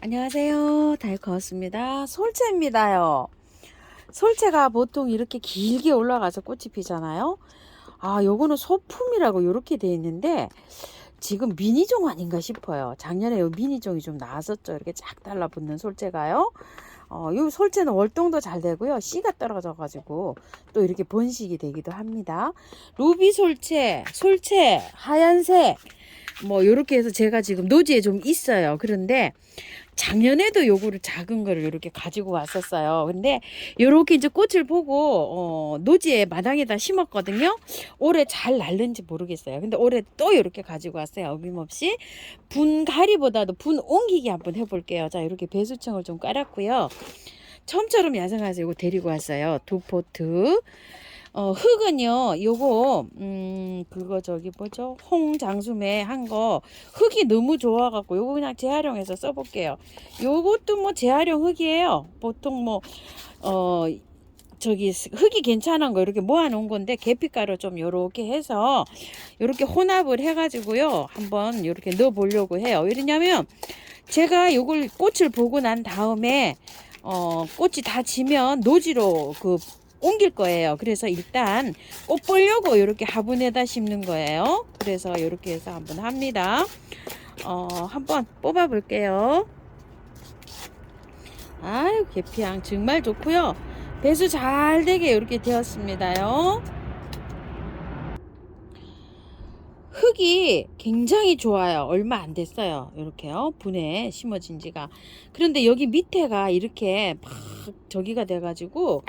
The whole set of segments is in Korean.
안녕하세요. 달커스입니다. 솔채입니다요. 솔채가 보통 이렇게 길게 올라가서 꽃이 피잖아요. 요거는 소품이라고 이렇게 돼 있는데 지금 미니종 아닌가 싶어요. 작년에 요 미니종이 좀 나왔었죠. 이렇게 쫙 달라붙는 솔채가요. 요 솔채는 월동도 잘 되고요. 씨가 떨어져 가지고 또 이렇게 번식이 되기도 합니다. 루비 솔채, 솔채 하얀색 뭐 요렇게 해서 제가 지금 노지에 좀 있어요. 그런데 작년에도 요거를 작은 거를 이렇게 가지고 왔었어요. 근데 요렇게 이제 꽃을 보고 노지에 마당에다 심었거든요. 올해 잘 날는지 모르겠어요. 근데 올해 또 이렇게 가지고 왔어요. 어김없이 분갈이보다도 분 옮기기 한번 해볼게요. 자, 이렇게 배수청을 좀 깔았고요. 처음처럼 야생화에서 이거 데리고 왔어요. 두 포트. 흙은요, 요거, 그거 저기 뭐죠? 홍장수매 한 거, 흙이 너무 좋아갖고, 요거 그냥 재활용해서 써볼게요. 요것도 뭐 재활용 흙이에요. 보통 뭐, 어, 저기 흙이 괜찮은 거 이렇게 모아놓은 건데, 계피가루 좀 요렇게 해서, 요렇게 혼합을 해가지고요, 한번 요렇게 넣어보려고 해요. 왜냐면, 제가 요걸 꽃을 보고 난 다음에, 꽃이 다 지면 노지로 옮길 거예요. 그래서 일단 꽃 보려고 이렇게 화분에다 심는 거예요. 그래서 이렇게 해서 한번 합니다. 한번 뽑아 볼게요. 아유, 계피향 정말 좋고요. 배수 잘 되게 이렇게 되었습니다요. 흙이 굉장히 좋아요. 얼마 안 됐어요. 이렇게요. 분에 심어진 지가. 그런데 여기 밑에가 이렇게 막 저기가 돼가지고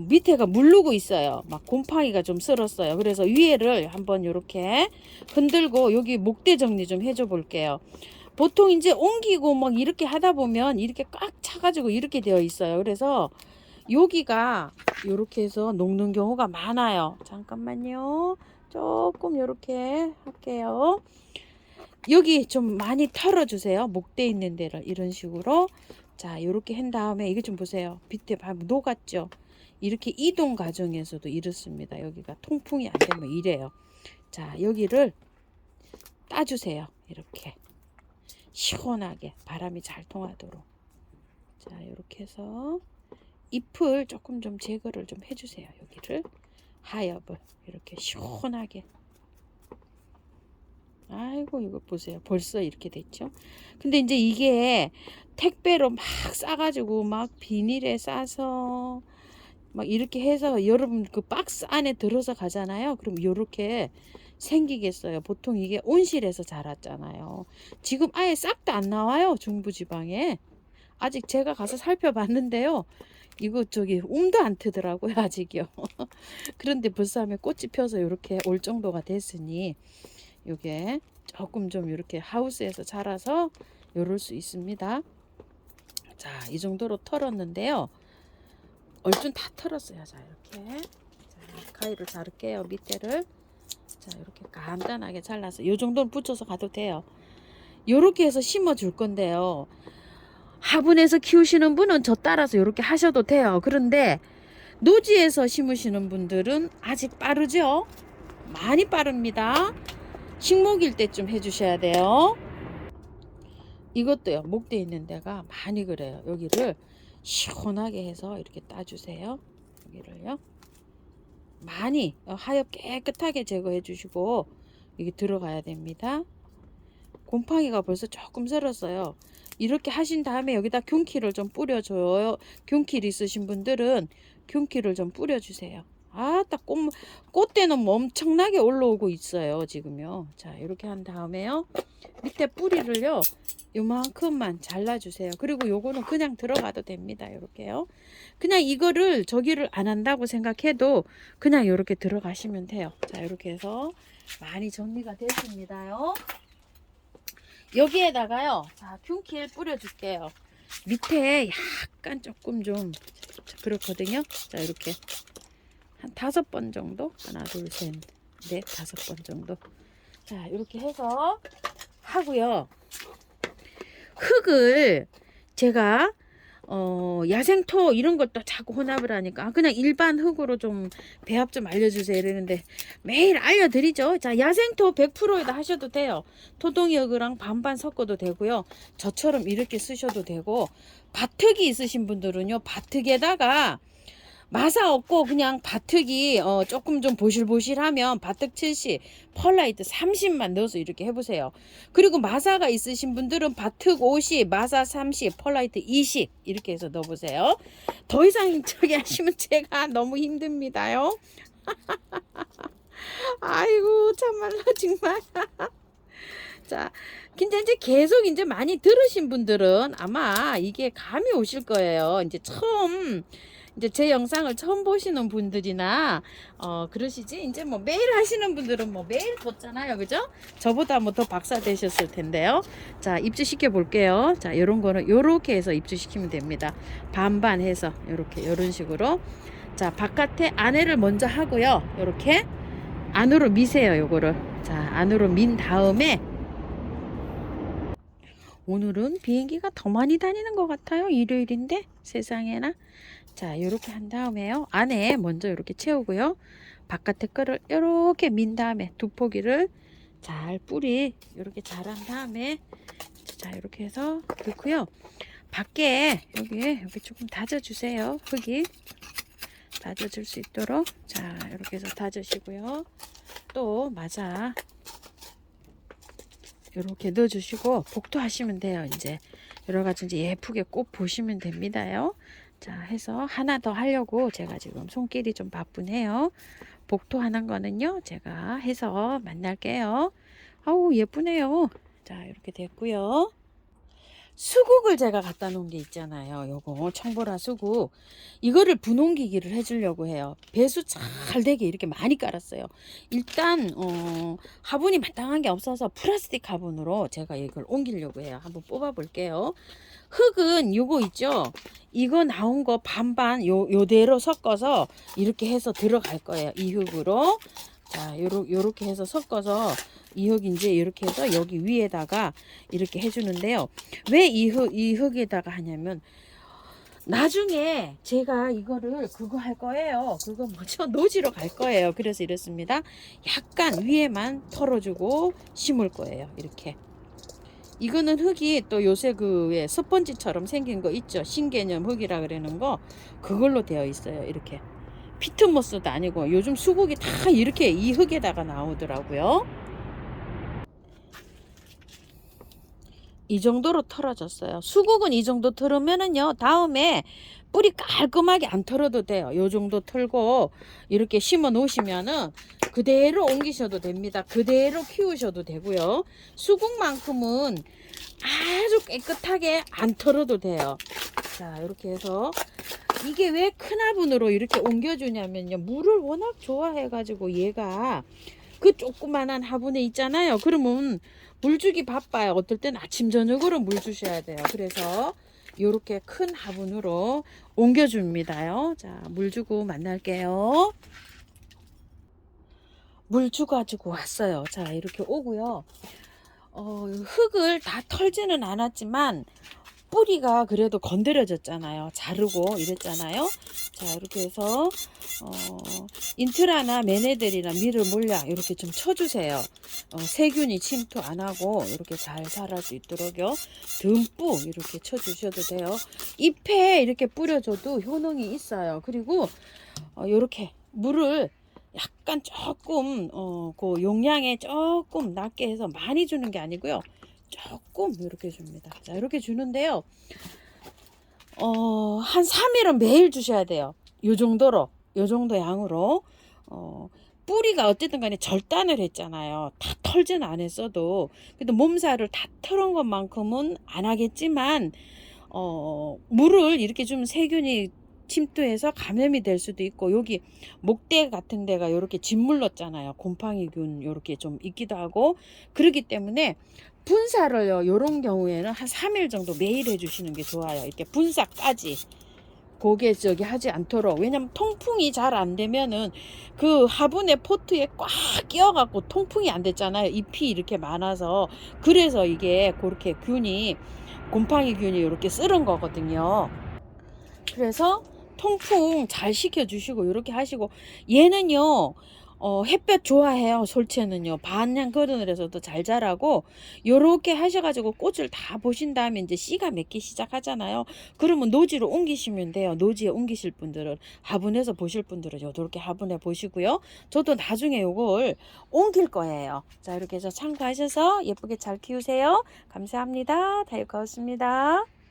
밑에가 물르고 있어요. 막 곰팡이가 좀 쓸었어요. 그래서 위에를 한번 이렇게 흔들고 여기 목대 정리 좀 해줘 볼게요. 보통 이제 옮기고 막 이렇게 하다 보면 이렇게 꽉 차가지고 이렇게 되어 있어요. 그래서 여기가 이렇게 해서 녹는 경우가 많아요. 잠깐만요. 조금 이렇게 할게요. 여기 좀 많이 털어주세요. 목대 있는 데를 이런 식으로. 자, 이렇게 한 다음에 이게 좀 보세요. 밑에 밟 녹았죠. 이렇게 이동 과정에서도 이렇습니다. 여기가 통풍이 안 되면 이래요. 자, 여기를 따주세요. 이렇게 시원하게 바람이 잘 통하도록. 자, 이렇게 해서 잎을 조금 좀 제거를 좀 해주세요. 여기를 하엽을 이렇게 시원하게. 아이고, 이거 보세요. 벌써 이렇게 됐죠. 근데 이제 이게 택배로 막 싸가지고 막 비닐에 싸서 막 이렇게 해서 여러분 그 박스 안에 들어서 가잖아요. 그럼 이렇게 생기겠어요. 보통 이게 온실에서 자랐잖아요. 지금 아예 싹 다 안 나와요. 중부지방에. 아직 제가 가서 살펴봤는데요. 이거 저기 움도 안 트더라고요. 아직요. 그런데 벌써 꽃이 펴서 이렇게 올 정도가 됐으니 요게 조금 좀 이렇게 하우스에서 자라서 요럴 수 있습니다. 자, 이 정도로 털었는데요. 얼른 다 털었어요. 자, 이렇게. 자, 가위를 자를게요. 밑에를. 자, 이렇게 간단하게 잘라서 요 정도는 붙여서 가도 돼요. 요렇게 해서 심어 줄 건데요. 화분에서 키우시는 분은 저 따라서 이렇게 하셔도 돼요. 그런데 노지에서 심으시는 분들은 아직 빠르죠? 많이 빠릅니다. 식목일 때쯤 해주셔야 돼요. 이것도요. 목대 있는 데가 많이 그래요. 여기를 시원하게 해서 이렇게 따주세요. 여기를요. 많이 하엽 깨끗하게 제거해 주시고 이게 들어가야 됩니다. 곰팡이가 벌써 조금 쓸었어요. 이렇게 하신 다음에 여기다 균키를 좀 뿌려줘요. 균키 있으신 분들은 균키를 좀 뿌려주세요. 딱 꽃대는 뭐 엄청나게 올라오고 있어요. 지금요. 자, 이렇게 한 다음에요. 밑에 뿌리를요. 요만큼만 잘라주세요. 그리고 요거는 그냥 들어가도 됩니다. 이렇게요. 그냥 이거를 저기를 안 한다고 생각해도 그냥 이렇게 들어가시면 돼요. 자, 이렇게 해서 많이 정리가 됐습니다요. 여기에다가요. 자, 균킬 뿌려줄게요. 밑에 약간 조금 좀 그렇거든요. 자, 이렇게 한 5번 정도. 하나, 둘, 셋, 넷, 5번 정도. 자, 이렇게 해서 하고요. 흙을 제가 야생토 이런 것도 자꾸 혼합을 하니까 그냥 일반 흙으로 좀 배합 좀 알려주세요 이러는데 매일 알려드리죠. 자, 야생토 100%에다 하셔도 돼요. 토동이흙이랑 반반 섞어도 되고요. 저처럼 이렇게 쓰셔도 되고, 밭흙이 있으신 분들은요, 밭흙에다가 마사 없고 그냥 밭흙이 조금 좀 보실보실하면 밭흙 70, 펄라이트 30만 넣어서 이렇게 해보세요. 그리고 마사가 있으신 분들은 밭흙 50, 마사 30, 펄라이트 20 이렇게 해서 넣어보세요. 더 이상 저기 하시면 제가 너무 힘듭니다요. 아이고 참말로 정말. 자, 근데 이제 계속 이제 많이 들으신 분들은 아마 이게 감이 오실 거예요. 이제 처음 이제 제 영상을 처음 보시는 분들이나 그러시지, 이제 뭐 매일 하시는 분들은 뭐 매일 봤잖아요, 그죠? 저보다 뭐 더 박사 되셨을 텐데요. 자, 입주시켜 볼게요. 자, 요런 거는 요렇게 해서 입주시키면 됩니다. 반반 해서 요런 식으로. 자, 바깥에 안에를 먼저 하고요. 요렇게 안으로 미세요, 요거를. 자, 안으로 민 다음에, 오늘은 비행기가 더 많이 다니는 것 같아요. 일요일인데 세상에나. 자, 이렇게 한 다음에요, 안에 먼저 이렇게 채우고요, 바깥에 거를 이렇게 민 다음에 두 포기를 잘 뿌리 이렇게 잘 한 다음에, 자, 이렇게 해서 넣고요. 밖에 여기 조금 다져주세요. 흙이 다져줄 수 있도록. 자, 이렇게 해서 다져주시고요. 또 맞아 이렇게 넣어주시고 복도하시면 돼요. 이제 여러가지 이제 예쁘게 꼭 보시면 됩니다요. 자, 해서 하나 더 하려고 제가 지금 손길이 좀 바쁘네요. 복도하는 거는요, 제가 해서 만날게요. 아우 예쁘네요. 자, 이렇게 됐고요. 수국을 제가 갖다 놓은 게 있잖아요. 요거 청보라 수국, 이거를 분홍기기를 해주려고 해요. 배수 잘 되게 이렇게 많이 깔았어요. 일단 화분이 마땅한 게 없어서 플라스틱 화분으로 제가 이걸 옮기려고 해요. 한번 뽑아 볼게요. 흙은 요거 있죠, 이거 나온 거 반반 요대로 섞어서 이렇게 해서 들어갈 거예요. 이 흙으로. 자, 요렇게 해서 섞어서 이 흙 이제 이렇게 해서 여기 위에다가 이렇게 해주는데요. 왜 이 흙에다가 하냐면, 나중에 제가 이거를 그거 할 거예요. 그거 뭐죠? 노지로 갈 거예요. 그래서 이렇습니다. 약간 위에만 털어주고 심을 거예요. 이렇게. 이거는 흙이 또 요새 그 스펀지처럼 생긴 거 있죠? 신개념 흙이라 그러는 거, 그걸로 되어 있어요. 이렇게. 피트모스도 아니고 요즘 수국이 다 이렇게 이 흙에다가 나오더라고요. 이 정도로 털어졌어요. 수국은 이 정도 털으면은요, 다음에 뿌리 깔끔하게 안 털어도 돼요. 요 정도 털고 이렇게 심어 놓으시면은 그대로 옮기셔도 됩니다. 그대로 키우셔도 되고요. 수국만큼은 아주 깨끗하게 안 털어도 돼요. 자, 이렇게 해서, 이게 왜 큰 화분으로 이렇게 옮겨주냐면요, 물을 워낙 좋아해 가지고 얘가 그 조그만한 화분에 있잖아요. 그러면 물 주기 바빠요. 어떨 땐 아침 저녁으로 물 주셔야 돼요. 그래서 요렇게 큰 화분으로 옮겨줍니다요. 자, 물 주고 만날게요. 물 주가지고 왔어요. 자, 이렇게 오고요. 흙을 다 털지는 않았지만 뿌리가 그래도 건드려졌잖아요. 자르고 이랬잖아요. 자, 이렇게 해서 인트라나 메네들이나 밀을 몰약 이렇게 좀 쳐주세요. 세균이 침투 안 하고 이렇게 잘 자랄 수 있도록요. 듬뿍 이렇게 쳐주셔도 돼요. 잎에 이렇게 뿌려줘도 효능이 있어요. 그리고 이렇게 물을 약간 조금 그 용량에 조금 낮게 해서 많이 주는 게 아니고요, 조금 이렇게 줍니다. 자, 이렇게 주는데요, 한 3일은 매일 주셔야 돼요. 요 정도로, 요 정도 양으로. 뿌리가 어쨌든 간에 절단을 했잖아요. 다 털지는 않았어도. 그래도 몸살을 다 털은 것만큼은 안 하겠지만, 물을 이렇게 좀 세균이 침투해서 감염이 될 수도 있고, 여기 목대 같은 데가 이렇게 짓물렀잖아요. 곰팡이균 이렇게 좀 있기도 하고, 그렇기 때문에 분사를요, 요런 경우에는 한 3일 정도 매일 해주시는 게 좋아요. 이렇게 분사까지 고개 저기 하지 않도록. 왜냐면 통풍이 잘 안 되면은 그 화분의 포트에 꽉 끼어갖고 통풍이 안 됐잖아요. 잎이 이렇게 많아서. 그래서 이게 그렇게 균이, 곰팡이 균이 이렇게 쓰는 거거든요. 그래서 통풍 잘 시켜주시고 이렇게 하시고, 얘는요 햇볕 좋아해요. 솔채는요 반양 거든을 해서도 잘 자라고, 요렇게 하셔가지고 꽃을 다 보신 다음에 이제 씨가 맺기 시작하잖아요. 그러면 노지로 옮기시면 돼요. 노지에 옮기실 분들은, 화분에서 보실 분들은 요렇게 화분에 보시고요. 저도 나중에 요걸 옮길 거예요. 자, 이렇게 해서 참고하셔서 예쁘게 잘 키우세요. 감사합니다. 다육하우스입니다.